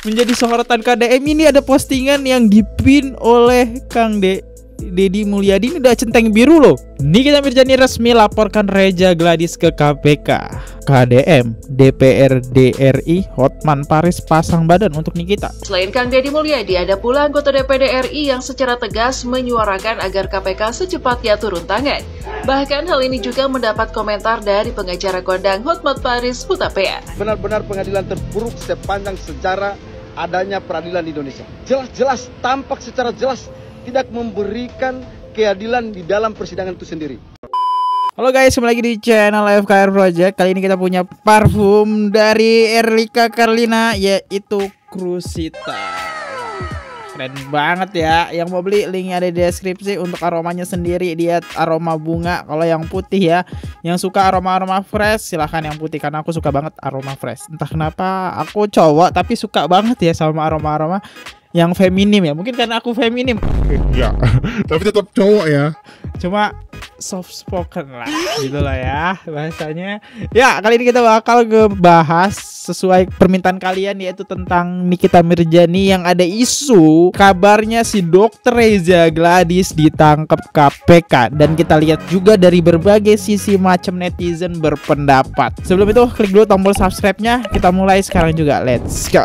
menjadi sorotan KDM. Ini ada postingan yang dipin oleh Kang Deddy Mulyadi. Ini udah centeng biru loh. Nikita Mirzani resmi laporkan Reza Gladys ke KPK. KDM, DPRD RI, Hotman Paris pasang badan untuk Nikita. Selain Kang Deddy Mulyadi, ada pula anggota DPD RI yang secara tegas menyuarakan agar KPK secepatnya turun tangan. Bahkan hal ini juga mendapat komentar dari pengacara kondang Hotman Paris Hutapea. Benar-benar pengadilan terburuk sepanjang sejarah adanya peradilan di Indonesia. Jelas-jelas, tampak secara jelas tidak memberikan keadilan di dalam persidangan itu sendiri. Halo guys, kembali lagi di channel FKR Project. Kali ini kita punya parfum dari Erlika Carlina, yaitu Krusita. Keren banget ya. Yang mau beli linknya ada di deskripsi. Untuk aromanya sendiri dia aroma bunga. Kalau yang putih ya, yang suka aroma-aroma fresh silahkan yang putih, karena aku suka banget aroma fresh. Entah kenapa aku cowok tapi suka banget ya sama aroma-aroma yang feminim ya. Mungkin karena aku feminim ya, tapi tetap cowok ya. Cuma soft spoken lah gitu lah ya bahasanya. Ya, kali ini kita bakal ngebahas sesuai permintaan kalian, yaitu tentang Nikita Mirzani yang ada isu kabarnya si Dr. Reza Gladys ditangkap KPK. Dan kita lihat juga dari berbagai sisi macam netizen berpendapat. Sebelum itu klik dulu tombol subscribe-nya. Kita mulai sekarang juga, let's go.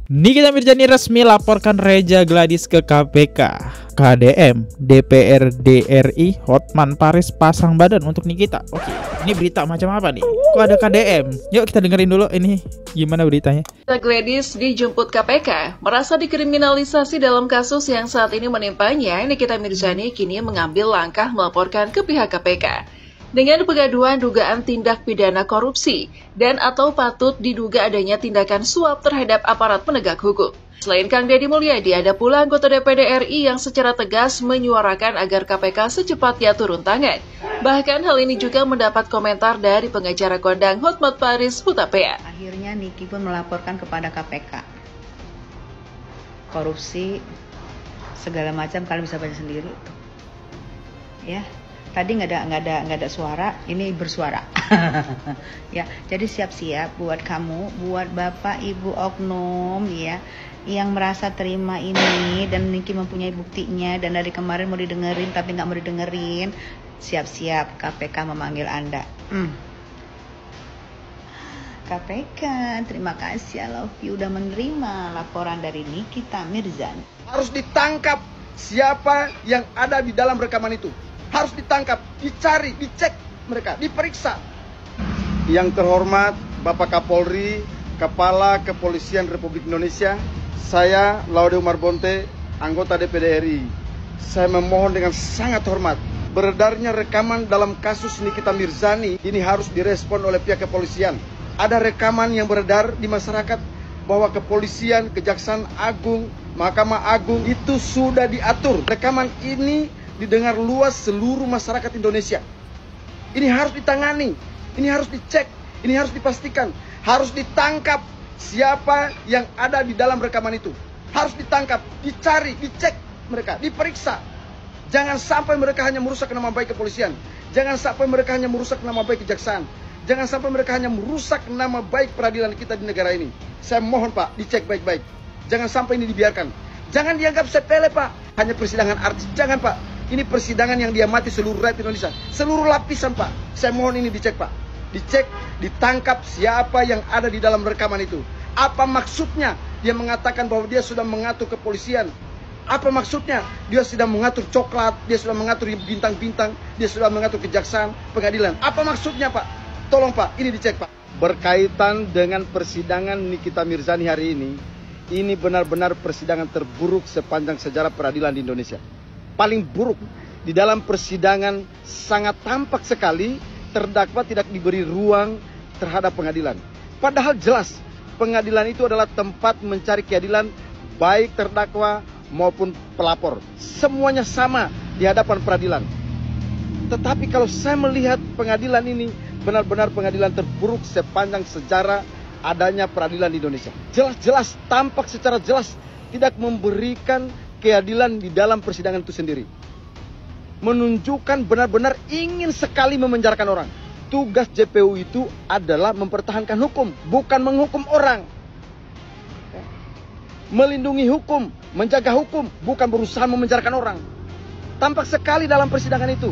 Nikita Mirzani resmi laporkan Reza Gladys ke KPK. KDM, DPRD RI, Hotman Paris pasang badan untuk Nikita. Oke, ini berita macam apa nih? Kok ada KDM? Yuk kita dengerin dulu ini gimana beritanya. Gladys dijemput KPK, merasa dikriminalisasi dalam kasus yang saat ini menimpanya. Nikita Mirzani kini mengambil langkah melaporkan ke pihak KPK. Dengan pengaduan dugaan tindak pidana korupsi dan atau patut diduga adanya tindakan suap terhadap aparat penegak hukum. Selain Kang Deddy Mulyadi, ada pula anggota DPD RI yang secara tegas menyuarakan agar KPK secepatnya turun tangan. Bahkan hal ini juga mendapat komentar dari pengacara kondang Hotman Paris Hutapea. Akhirnya Niki pun melaporkan kepada KPK. Korupsi segala macam, kalian bisa baca sendiri. Ya. Tadi nggak ada suara, ini bersuara. Ya, jadi siap-siap buat kamu, buat bapak ibu oknum ya, yang merasa terima ini dan Niki mempunyai buktinya dan dari kemarin mau didengerin tapi nggak mau didengerin. Siap-siap KPK memanggil Anda. KPK, terima kasih, I love you, udah menerima laporan dari Nikita Mirzani. Harus ditangkap siapa yang ada di dalam rekaman itu. Harus ditangkap, dicari, dicek mereka, diperiksa. Yang terhormat Bapak Kapolri, Kepala Kepolisian Republik Indonesia, saya Laude Umar Bonte, anggota DPD RI. Saya memohon dengan sangat hormat, beredarnya rekaman dalam kasus Nikita Mirzani ini harus direspon oleh pihak kepolisian. Ada rekaman yang beredar di masyarakat bahwa kepolisian, Kejaksaan Agung, Mahkamah Agung itu sudah diatur. Rekaman ini didengar luas seluruh masyarakat Indonesia. Ini harus ditangani, ini harus dicek, ini harus dipastikan, harus ditangkap siapa yang ada di dalam rekaman itu. Harus ditangkap, dicari, dicek mereka, diperiksa. Jangan sampai mereka hanya merusak nama baik kepolisian. Jangan sampai mereka hanya merusak nama baik kejaksaan. Jangan sampai mereka hanya merusak nama baik peradilan kita di negara ini. Saya mohon Pak, dicek baik-baik. Jangan sampai ini dibiarkan. Jangan dianggap sepele Pak, hanya persidangan artis. Jangan Pak. Ini persidangan yang diamati seluruh rakyat Indonesia, seluruh lapisan Pak. Saya mohon ini dicek Pak, dicek, ditangkap siapa yang ada di dalam rekaman itu. Apa maksudnya dia mengatakan bahwa dia sudah mengatur kepolisian? Apa maksudnya dia sudah mengatur coklat, dia sudah mengatur bintang-bintang, dia sudah mengatur kejaksaan, pengadilan? Apa maksudnya Pak? Tolong Pak, ini dicek Pak. Berkaitan dengan persidangan Nikita Mirzani hari ini benar-benar persidangan terburuk sepanjang sejarah peradilan di Indonesia. Paling buruk. Di dalam persidangan sangat tampak sekali terdakwa tidak diberi ruang terhadap pengadilan. Padahal jelas pengadilan itu adalah tempat mencari keadilan baik terdakwa maupun pelapor. Semuanya sama di hadapan peradilan. Tetapi kalau saya melihat pengadilan ini benar-benar pengadilan terburuk sepanjang sejarah adanya peradilan di Indonesia. Jelas-jelas, tampak secara jelas tidak memberikan keadilan di dalam persidangan itu sendiri. menunjukkan benar-benar ingin sekali memenjarakan orang. Tugas JPU itu adalah mempertahankan hukum, bukan menghukum orang. Melindungi hukum, menjaga hukum, bukan berusaha memenjarakan orang. Tampak sekali dalam persidangan itu.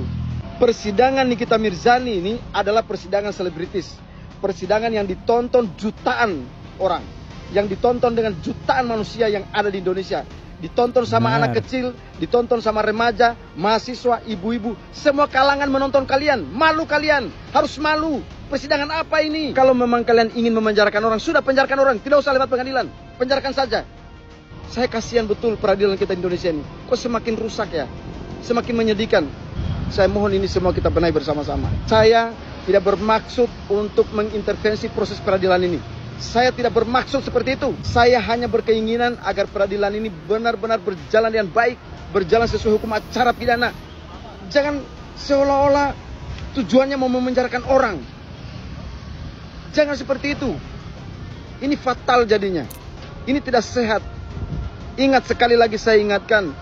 Persidangan Nikita Mirzani ini adalah persidangan selebritis. Persidangan yang ditonton jutaan orang. Yang ditonton dengan jutaan manusia yang ada di Indonesia. Ditonton sama anak kecil, ditonton sama remaja, mahasiswa, ibu-ibu. Semua kalangan menonton kalian. Malu kalian, harus malu. Persidangan apa ini? Kalau memang kalian ingin memenjarakan orang, sudah penjarakan orang. Tidak usah lewat pengadilan, penjarakan saja. Saya kasihan betul peradilan kita di Indonesia ini. Kok semakin rusak ya? Semakin menyedihkan. Saya mohon ini semua kita benahi bersama-sama. Saya tidak bermaksud untuk mengintervensi proses peradilan ini. Saya tidak bermaksud seperti itu. Saya hanya berkeinginan agar peradilan ini benar-benar berjalan dengan baik, berjalan sesuai hukum acara pidana. Jangan seolah-olah tujuannya mau memenjarakan orang. Jangan seperti itu. Ini fatal jadinya. Ini tidak sehat. Ingat, sekali lagi saya ingatkan,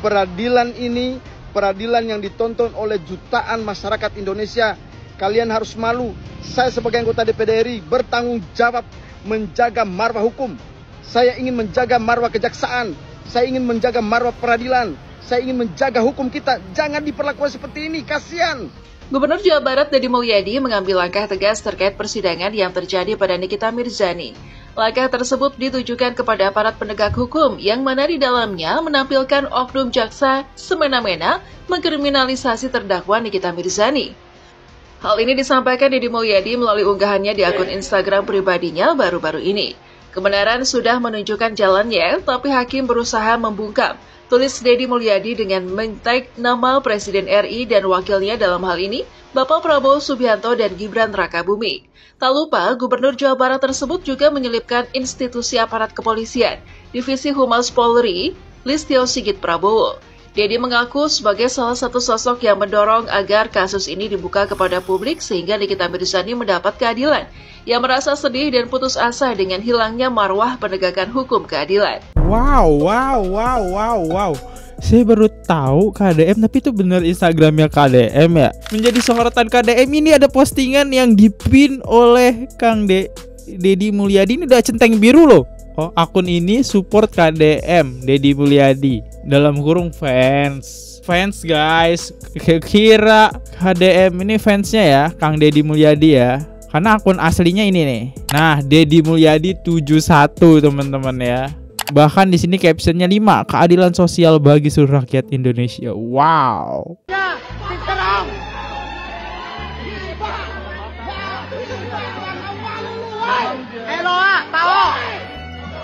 peradilan ini peradilan yang ditonton oleh jutaan masyarakat Indonesia. Kalian harus malu. Saya sebagai anggota DPD RI bertanggung jawab menjaga marwah hukum. Saya ingin menjaga marwah kejaksaan. Saya ingin menjaga marwah peradilan. Saya ingin menjaga hukum kita. Jangan diperlakukan seperti ini, kasihan. Gubernur Jawa Barat Deddy Mulyadi mengambil langkah tegas terkait persidangan yang terjadi pada Nikita Mirzani. Langkah tersebut ditujukan kepada aparat penegak hukum yang mana di dalamnya menampilkan oknum jaksa semena-mena mengkriminalisasi terdakwa Nikita Mirzani. Hal ini disampaikan Deddy Mulyadi melalui unggahannya di akun Instagram pribadinya baru-baru ini. Kebenaran sudah menunjukkan jalannya, tapi hakim berusaha membungkam. Tulis Deddy Mulyadi dengan men-tag nama Presiden RI dan wakilnya dalam hal ini, Bapak Prabowo Subianto dan Gibran Rakabuming. Tak lupa, Gubernur Jawa Barat tersebut juga menyelipkan institusi aparat kepolisian, Divisi Humas Polri, Listio Sigit Prabowo. Deddy mengaku sebagai salah satu sosok yang mendorong agar kasus ini dibuka kepada publik sehingga Nikita Mirzani mendapat keadilan. Ia merasa sedih dan putus asa dengan hilangnya marwah penegakan hukum keadilan. Wow. Saya baru tahu KDM, tapi itu benar Instagramnya KDM ya. Menjadi sorotan KDM ini ada postingan yang dipin oleh Kang Deddy Mulyadi. Ini udah centeng biru loh. Oh, akun ini support KDM Deddy Mulyadi dalam kurung fans guys. Kira KDM ini fansnya ya Kang Deddy Mulyadi ya. Karena akun aslinya ini nih. Nah, Deddy Mulyadi 71 teman-teman ya. Bahkan di sini captionnya 5, keadilan sosial bagi seluruh rakyat Indonesia. Wow.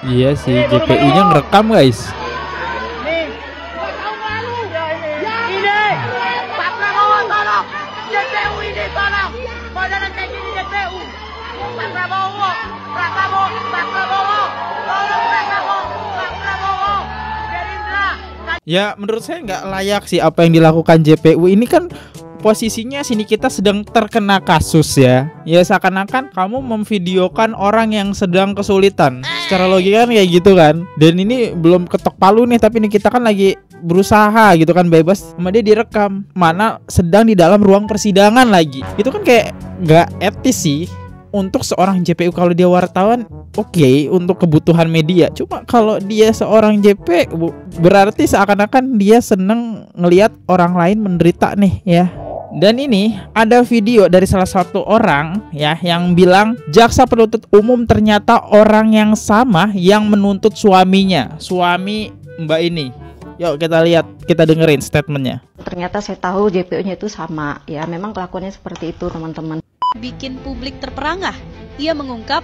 Iya sih, JPU-nya ngerekam guys. Ya menurut saya nggak layak sih apa yang dilakukan JPU ini. Kan posisinya sini kita sedang terkena kasus ya. Ya seakan-akan kamu memvideokan orang yang sedang kesulitan. Secara logika kan kayak gitu kan. Dan ini belum ketok palu nih, tapi ini kita kan lagi berusaha gitu kan bebas, sama dia direkam. Mana sedang di dalam ruang persidangan lagi. Itu kan kayak nggak etis sih. Untuk seorang JPU kalau dia wartawan oke, untuk kebutuhan media. Cuma kalau dia seorang JPU berarti seakan-akan dia seneng ngelihat orang lain menderita nih ya. Dan ini ada video dari salah satu orang ya yang bilang jaksa penuntut umum ternyata orang yang sama yang menuntut suaminya, suami Mbak ini. Yuk kita lihat, kita dengerin statementnya. Ternyata saya tahu JPU-nya itu sama ya, memang kelakuannya seperti itu teman-teman. Bikin publik terperangah. Ia mengungkap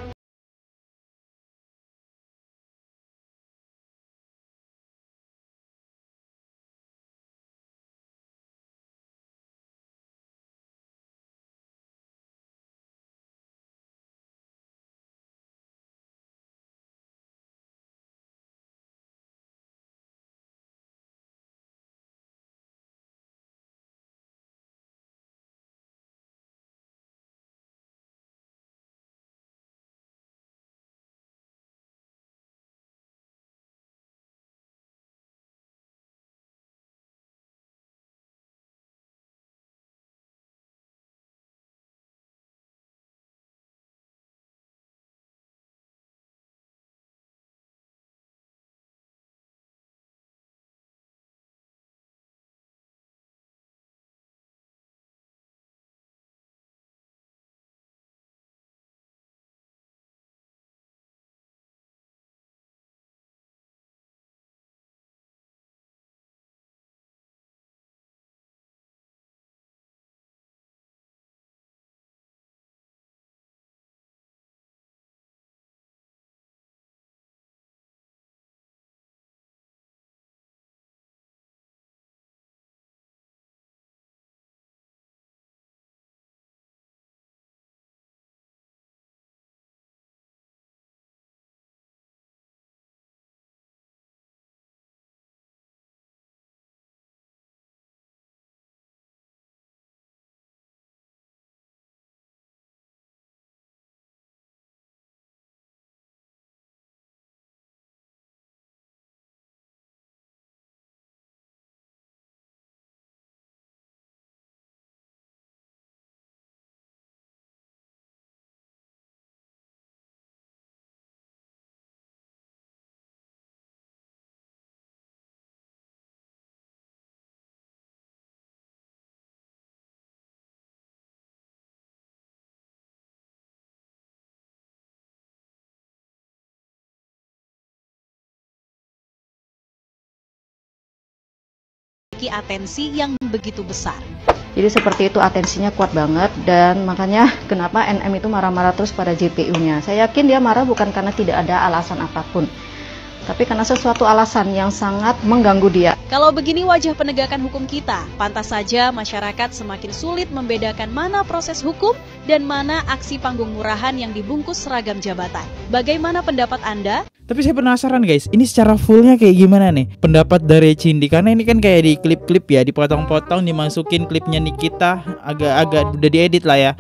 memiliki atensi yang begitu besar. Jadi seperti itu, atensinya kuat banget, dan makanya kenapa NM itu marah-marah terus pada JPU-nya. Saya yakin dia marah bukan karena tidak ada alasan apapun, tapi karena sesuatu alasan yang sangat mengganggu dia. Kalau begini wajah penegakan hukum kita, pantas saja masyarakat semakin sulit membedakan mana proses hukum dan mana aksi panggung murahan yang dibungkus seragam jabatan. Bagaimana pendapat Anda? Tapi saya penasaran guys, ini secara fullnya kayak gimana nih pendapat dari Cindy? Karena ini kan kayak di klip-klip ya, dipotong-potong, dimasukin klipnya Nikita, agak-agak udah diedit lah ya.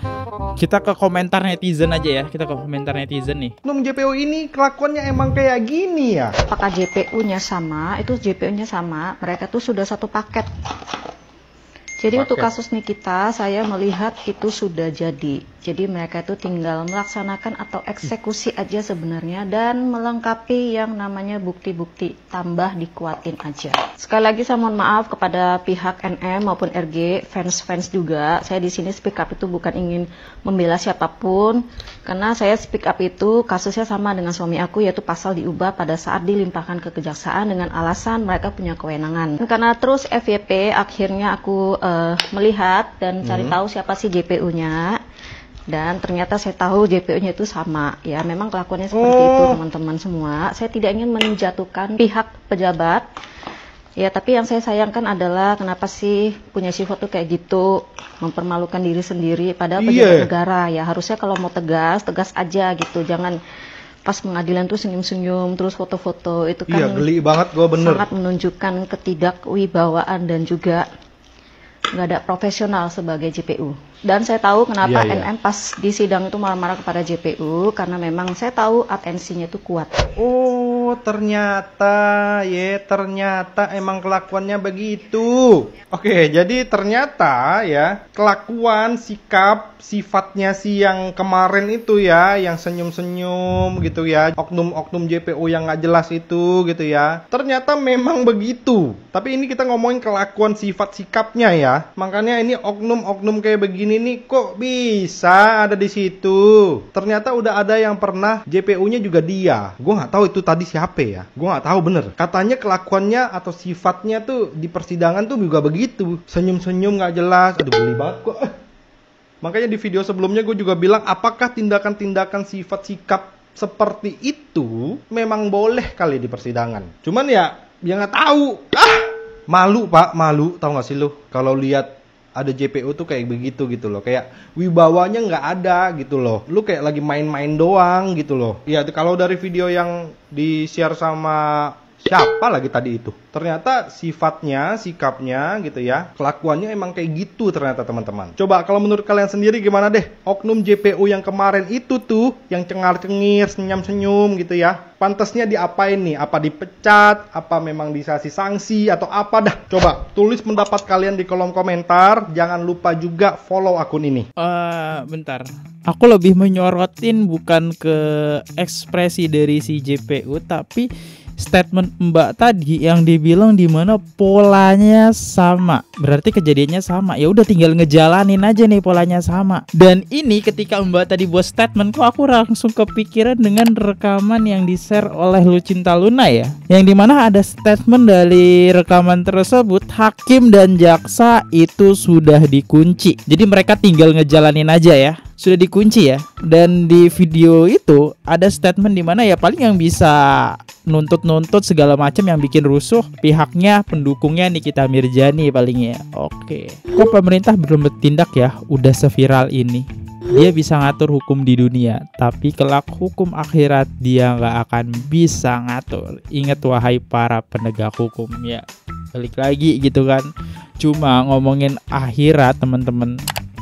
Kita ke komentar netizen aja ya, kita ke komentar netizen nih. Oknum JPU ini kelakuannya emang kayak gini ya? Apakah JPU-nya sama? Itu JPU-nya sama, mereka tuh sudah satu paket. Jadi untuk kasus Nikita, saya melihat itu sudah jadi. Jadi mereka itu tinggal melaksanakan atau eksekusi aja sebenarnya, dan melengkapi yang namanya bukti-bukti, tambah dikuatin aja. Sekali lagi saya mohon maaf kepada pihak NM maupun RG, fans-fans juga. Saya di sini speak up itu bukan ingin membela siapapun, karena saya speak up itu kasusnya sama dengan suami aku, yaitu pasal diubah pada saat dilimpahkan ke kejaksaan dengan alasan mereka punya kewenangan. Karena terus FYP akhirnya aku melihat dan cari tahu siapa sih JPU-nya. Dan ternyata saya tahu JPU-nya itu sama. Ya, memang kelakuannya seperti itu teman-teman semua. Saya tidak ingin menjatuhkan pihak pejabat. Ya, tapi yang saya sayangkan adalah kenapa sih punya sifat tuh kayak gitu, mempermalukan diri sendiri. Padahal pejabat negara ya harusnya kalau mau tegas, tegas aja gitu. Jangan pas pengadilan tuh senyum-senyum terus foto-foto, itu kan geli banget gua, bener. Sangat menunjukkan ketidakWibawaan dan juga nggak ada profesional sebagai JPU. Dan saya tahu kenapa NM pas di sidang itu marah-marah kepada JPU, karena memang saya tahu atensinya itu kuat. Oh, ternyata emang kelakuannya begitu. Oke, jadi ternyata ya kelakuan, sikap, sifatnya si yang kemarin itu ya, yang senyum-senyum gitu ya, oknum-oknum JPU yang nggak jelas itu gitu ya. Ternyata memang begitu. Tapi ini kita ngomongin kelakuan, sifat, sikapnya ya. Makanya ini oknum-oknum kayak begini nih kok bisa ada di situ. Ternyata udah ada yang pernah JPU-nya juga dia. Gue nggak tahu itu tadi siapa ya. Gue nggak tahu bener. Katanya kelakuannya atau sifatnya tuh di persidangan tuh juga begitu. Senyum-senyum nggak jelas. Aduh, geli banget kok. Makanya di video sebelumnya gue juga bilang, apakah tindakan-tindakan sifat sikap seperti itu memang boleh kali di persidangan. Cuman ya nggak tahu. Malu pak, malu. Tahu nggak sih lu kalau lihat ada JPU tuh kayak begitu gitu loh, kayak wibawanya nggak ada gitu loh, lu kayak lagi main-main doang gitu loh. Ya kalau dari video yang di-share sama siapa lagi tadi itu, ternyata sifatnya, sikapnya gitu ya, kelakuannya emang kayak gitu ternyata teman-teman. Coba kalau menurut kalian sendiri gimana deh, oknum JPU yang kemarin itu tuh, yang cengar-cengir, senyum-senyum gitu ya, pantasnya diapain nih? Apa dipecat? Apa memang dikasih sanksi? Atau apa dah? Coba tulis pendapat kalian di kolom komentar. Jangan lupa juga follow akun ini. Bentar, aku lebih menyorotin bukan ke ekspresi dari si JPU, tapi statement Mbak tadi yang dibilang dimana polanya sama, berarti kejadiannya sama. Ya udah tinggal ngejalanin aja nih, polanya sama. Dan ini ketika Mbak tadi buat statement, kok aku langsung kepikiran dengan rekaman yang di-share oleh Lucinta Luna ya, yang dimana ada statement dari rekaman tersebut, hakim dan jaksa itu sudah dikunci. Jadi mereka tinggal ngejalanin aja ya, sudah dikunci ya. Dan di video itu ada statement dimana ya paling yang bisa nuntut segala macam yang bikin rusuh pihaknya, pendukungnya Nikita Mirzani palingnya. Oke. Kok pemerintah belum bertindak ya? Udah seviral ini. Dia bisa ngatur hukum di dunia, tapi kelak hukum akhirat dia nggak akan bisa ngatur. Ingat wahai para penegak hukum ya. Balik lagi gitu kan. Cuma ngomongin akhirat teman-teman.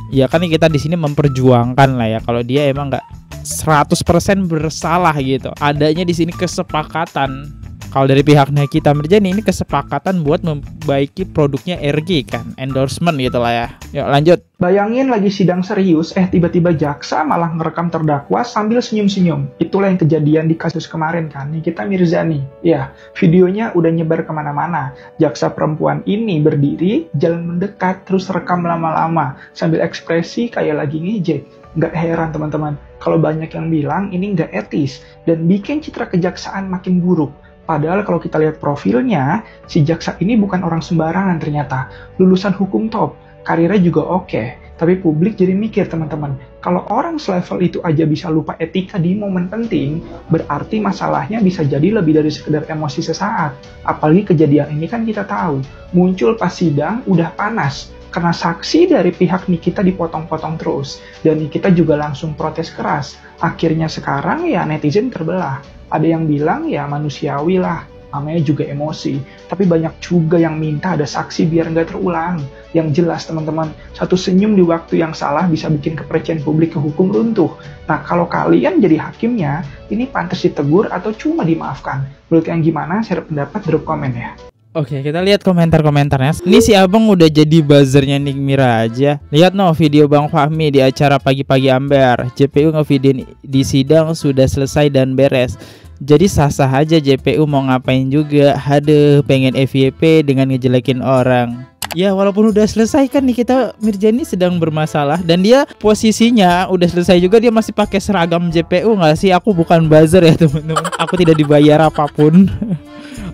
Ya kan kita di sini memperjuangkan lah ya, kalau dia emang nggak 100% bersalah gitu. Adanya di sini kesepakatan. Kalau dari pihak Nikita Mirzani ini kesepakatan buat membaiki produknya RG kan, endorsement gitu lah ya. Yuk lanjut. Bayangin lagi sidang serius, tiba-tiba jaksa malah ngerekam terdakwa sambil senyum-senyum. Itulah yang kejadian di kasus kemarin kan, Nikita Mirzani. Ya, videonya udah nyebar kemana-mana. Jaksa perempuan ini berdiri, jalan mendekat, terus rekam lama-lama, sambil ekspresi kayak lagi ngejek. Nggak heran teman-teman, kalau banyak yang bilang ini nggak etis, dan bikin citra kejaksaan makin buruk. Padahal kalau kita lihat profilnya, si jaksa ini bukan orang sembarangan ternyata. Lulusan hukum top, karirnya juga oke. Tapi publik jadi mikir teman-teman, kalau orang selevel itu aja bisa lupa etika di momen penting, berarti masalahnya bisa jadi lebih dari sekedar emosi sesaat. Apalagi kejadian ini kan kita tahu, muncul pas sidang udah panas, karena saksi dari pihak Nikita dipotong-potong terus. Dan Nikita juga langsung protes keras. Akhirnya sekarang ya netizen terbelah. Ada yang bilang ya manusiawi lah, namanya juga emosi. Tapi banyak juga yang minta ada saksi biar nggak terulang. Yang jelas teman-teman, satu senyum di waktu yang salah bisa bikin kepercayaan publik ke hukum runtuh. Nah kalau kalian jadi hakimnya, ini pantas ditegur atau cuma dimaafkan? Menurut kalian gimana? Share pendapat, drop komen ya. Oke, kita lihat komentar-komentarnya. Ini si abang udah jadi buzzernya Nick Mira aja. Lihat no video Bang Fahmi di acara Pagi-Pagi Amber. JPU ngevideoin di sidang sudah selesai dan beres. Jadi sah-sah aja JPU mau ngapain juga. Aduh, pengen FYP dengan ngejelekin orang. Ya walaupun udah selesai kan Nikita Mirzani sedang bermasalah. Dan dia posisinya udah selesai juga, dia masih pakai seragam JPU nggak sih? Aku bukan buzzer ya teman-teman. Aku tidak dibayar apapun.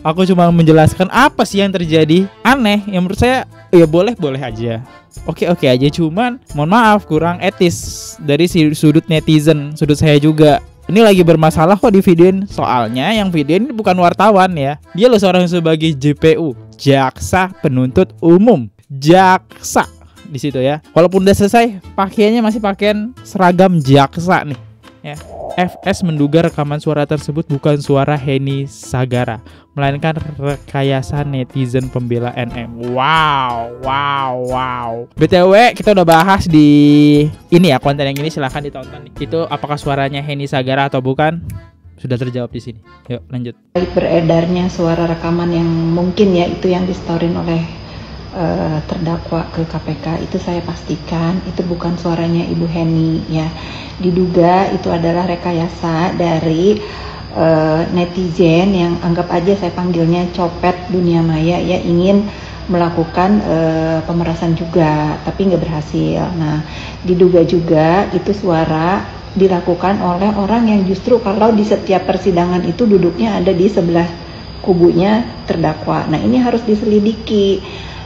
Aku cuma menjelaskan apa sih yang terjadi. Aneh, yang menurut saya ya boleh-boleh aja. Oke-oke aja, cuman mohon maaf kurang etis dari sudut netizen, sudut saya juga. Ini lagi bermasalah kok di videoin. Soalnya yang videoin ini bukan wartawan ya. Dia loh seorang sebagai JPU, jaksa penuntut umum. Jaksa di situ ya. Walaupun udah selesai, pakaiannya masih pakaian seragam jaksa nih. Ya. FS menduga rekaman suara tersebut bukan suara Henny Sagara, melainkan rekayasa netizen pembela NM. Wow. BTW kita udah bahas di ini ya, konten yang ini silahkan ditonton. Itu apakah suaranya Henny Sagara atau bukan? Sudah terjawab di sini. Yuk lanjut. Beredarnya suara rekaman yang mungkin ya itu yang distorin oleh terdakwa ke KPK, itu saya pastikan itu bukan suaranya Ibu Henny ya. Diduga itu adalah rekayasa dari netizen yang anggap aja saya panggilnya copet dunia maya ya, ingin melakukan pemerasan juga tapi nggak berhasil. Nah diduga juga itu suara dilakukan oleh orang yang justru kalau di setiap persidangan itu duduknya ada di sebelah kubunya terdakwa. Nah ini harus diselidiki.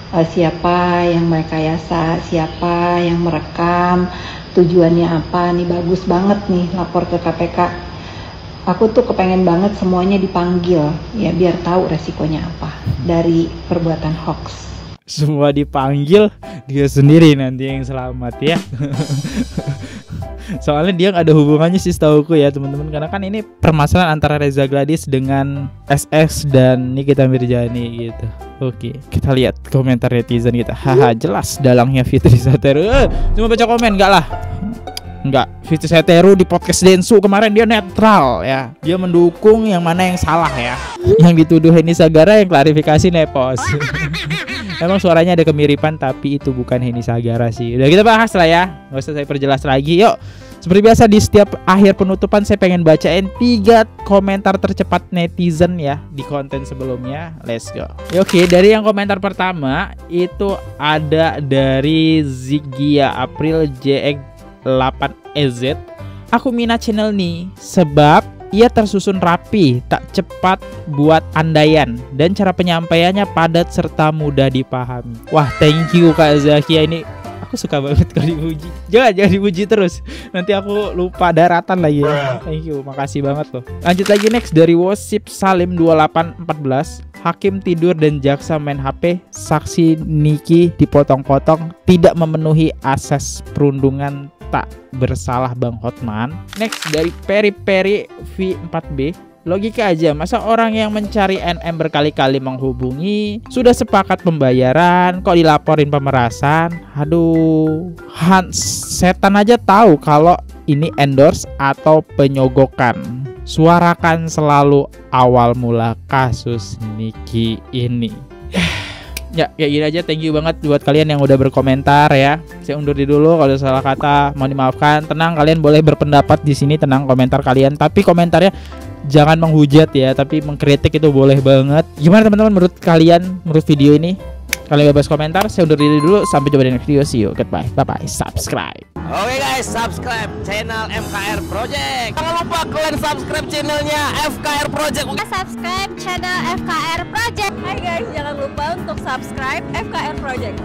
Siapa yang merekayasa, siapa yang merekam, tujuannya apa. Nih bagus banget nih lapor ke KPK. Aku tuh kepengen banget semuanya dipanggil ya biar tahu resikonya apa dari perbuatan hoax. Semua dipanggil, dia sendiri nanti yang selamat ya. Soalnya dia nggak ada hubungannya sih setauku ya teman-teman, karena kan ini permasalahan antara Reza Gladys dengan SS dan Nikita Mirzani gitu. Oke, kita lihat komentar netizen kita. Haha, jelas dalangnya Fitri Sateru. Cuma baca komen enggak lah. Enggak, Fitri Sateru di podcast Densu kemarin dia netral ya. Dia mendukung yang mana yang salah ya. Yang dituduh Henny Sagara yang klarifikasi nepos. Emang suaranya ada kemiripan tapi itu bukan Henny Sagara sih. Udah kita bahas lah ya, nggak usah saya perjelas lagi. Yuk, seperti biasa di setiap akhir penutupan saya pengen bacain 3 komentar tercepat netizen ya di konten sebelumnya. Let's go. Oke, dari yang komentar pertama itu ada dari Zigia April JX8EZ. Aku minat channel nih sebab ia tersusun rapi, tak cepat buat andaian, dan cara penyampaiannya padat serta mudah dipahami. Wah, thank you Kak Zakia, ini aku suka banget kalau dipuji. Jangan dipuji terus, nanti aku lupa daratan lagi ya. Thank you, makasih banget loh. Lanjut lagi next dari Wasip Salim 2814. Hakim tidur dan jaksa main HP, saksi Niki dipotong-potong, tidak memenuhi asas perundungan, tak bersalah Bang Hotman. Next dari Peri V4B. Logika aja, masa orang yang mencari NM berkali-kali menghubungi, sudah sepakat pembayaran, kok dilaporin pemerasan? Aduh, setan aja tahu kalau ini endorse atau penyogokan. Suarakan selalu awal mula kasus Niki ini. Ya kayak gini aja, thank you banget buat kalian yang udah berkomentar ya. Saya undur dulu, kalau salah kata mohon dimaafkan. Tenang, kalian boleh berpendapat di sini, tenang komentar kalian, tapi komentarnya jangan menghujat ya, tapi mengkritik itu boleh banget. Gimana teman-teman menurut kalian menurut video ini? Kalian bebas komentar. Saya undur diri dulu. Sampai jumpa di next video. See you. Goodbye. Bye-bye. Subscribe. Oke guys, subscribe channel FKR Project. Jangan lupa kalian subscribe channelnya FKR Project. Subscribe channel FKR Project. Hai guys, jangan lupa untuk subscribe FKR Project.